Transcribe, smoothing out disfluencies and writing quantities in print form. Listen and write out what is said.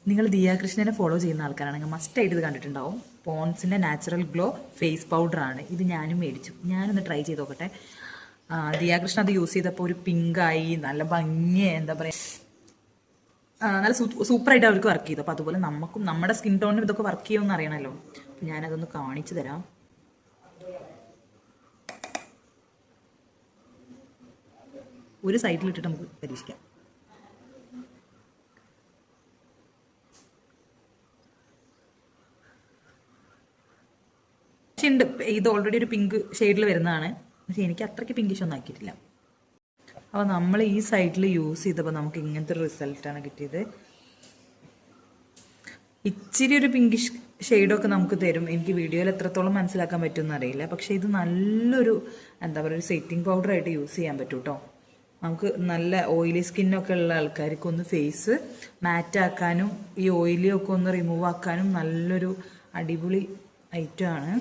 നിങ്ങൾ ദിയാകൃഷ്ണനെ ഫോളോ ചെയ്യുന്ന ആൾക്കാരാണെങ്കിൽ മസ്റ്റായിട്ട് ഇത് കണ്ടിട്ടുണ്ടാവും. പോൺസിൻ്റെ നാച്ചുറൽ ഗ്ലോ ഫേസ് പൗഡറാണ് ഇത്. ഞാനും മേടിച്ചു. ഞാനൊന്ന് ട്രൈ ചെയ്ത് നോക്കട്ടെ. ദിയാകൃഷ്ണ അത് യൂസ് ചെയ്തപ്പോൾ ഒരു പിങ്കായി, നല്ല ഭംഗി, എന്താ പറയുക, നല്ല സൂപ്പറായിട്ട് അവർക്ക് വർക്ക് ചെയ്തു. അപ്പോൾ അതുപോലെ നമുക്കും നമ്മുടെ സ്കിൻ ടോണിനും ഇതൊക്കെ വർക്ക് ചെയ്യുമെന്ന് അറിയണമല്ലോ. അപ്പോൾ ഞാനതൊന്ന് കാണിച്ചു തരാം. ഒരു സൈഡിലിട്ടിട്ട് നമുക്ക് പരീക്ഷിക്കാം. ഉണ്ട്, ഇത് ഓൾറെഡി ഒരു പിങ്ക് ഷെയ്ഡിൽ വരുന്നതാണ്. പക്ഷെ എനിക്ക് അത്രയ്ക്ക് പിങ്കിഷ് ഒന്നും ആക്കിയിട്ടില്ല. അപ്പോൾ നമ്മൾ ഈ സൈഡിൽ യൂസ് ചെയ്തപ്പോൾ നമുക്ക് ഇങ്ങനത്തെ ഒരു റിസൾട്ടാണ് കിട്ടിയത്. ഇച്ചിരി ഒരു പിങ്കിഷ് ഷെയ്ഡൊക്കെ നമുക്ക് തരും. എനിക്ക് വീഡിയോയിൽ എത്രത്തോളം മനസ്സിലാക്കാൻ പറ്റുമെന്ന് അറിയില്ല. പക്ഷേ ഇത് നല്ലൊരു എന്താ പറയുക, ഒരു സെറ്റിംഗ് പൗഡറായിട്ട് യൂസ് ചെയ്യാൻ പറ്റും കേട്ടോ. നമുക്ക് നല്ല ഓയിലി സ്കിന്നൊക്കെ ഉള്ള ആൾക്കാർക്ക് ഒന്ന് ഫേസ് മാറ്റാക്കാനും ഈ ഓയിലിയൊക്കെ ഒന്ന് റിമൂവ് ആക്കാനും നല്ലൊരു അടിപൊളി ഐറ്റമാണ്.